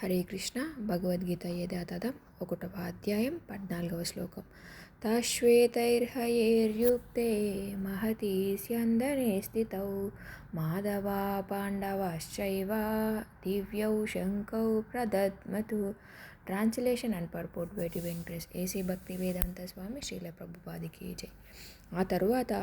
హరే కృష్ణ. భగవద్గీత యథాతథం 1వ అధ్యాయం 14వ శ్లోకం. తాశ్వేతైర్హయైర్యుక్తే మహతి స్యందనే స్థితౌ మాధవా పాండవాశ్చైవ దివ్యౌ శంకౌ ప్రదద్మతు. Translation and purport by Venkatesh A C Bhaktivedanta స్వామి శ్రీల ప్రభుపాదికి జై. ఆ తరువాత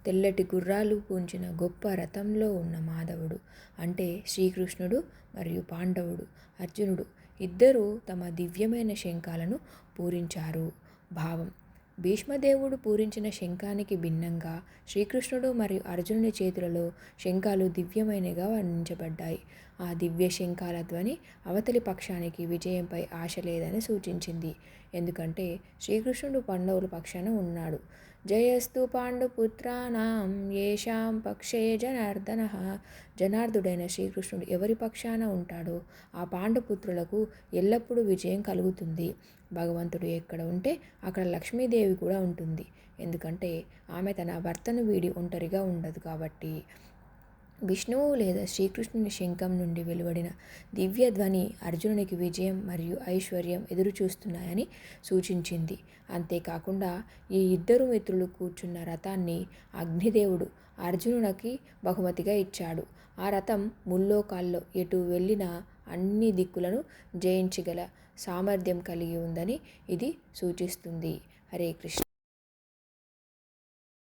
తెల్లటి గుర్రాలు పూంచిన గొప్ప రథంలో ఉన్న మాధవుడు అంటే శ్రీకృష్ణుడు మరియు పాండవుడు అర్జునుడు ఇద్దరూ తమ దివ్యమైన శంఖాలను పూరించారు. భావం: భీష్మదేవుడు పూరించిన శంఖానికి భిన్నంగా శ్రీకృష్ణుడు మరియు అర్జునుని చేతులలో శంఖాలు దివ్యమైనగా వర్ణించబడ్డాయి. ఆ దివ్య శంఖాల ధ్వని అవతలి పక్షానికి విజయంపై ఆశ లేదని సూచించింది. ఎందుకంటే శ్రీకృష్ణుడు పాండవుల పక్షాన ఉన్నాడు. జయస్తు పాండుపుత్రానాం యేషాం పక్షే జనార్దనః. జనార్దుడైన శ్రీకృష్ణుడు ఎవరి పక్షాన ఉంటాడో ఆ పాండుపుత్రులకు ఎల్లప్పుడూ విజయం కలుగుతుంది. భగవంతుడు ఎక్కడ ఉంటే అక్కడ లక్ష్మీదేవి కూడా ఉంటుంది. ఎందుకంటే ఆమె తన భర్తను వీడి ఒంటరిగా ఉండదు కాబట్టి. విష్ణువు లేదా శ్రీకృష్ణుని శంఖం నుండి వెలువడిన దివ్య ధ్వని అర్జునునికి విజయం మరియు ఐశ్వర్యం ఎదురుచూస్తున్నాయని సూచించింది. అంతేకాకుండా ఈ ఇద్దరు మిత్రులు కూర్చున్న రథాన్ని అగ్నిదేవుడు అర్జునునికి బహుమతిగా ఇచ్చాడు. ఆ రథం ముల్లోకాల్లో ఎటు వెళ్ళినా అన్ని దిక్కులను జయించగల సామర్థ్యం కలిగి ఉందని ఇది సూచిస్తుంది. హరే కృష్ణ.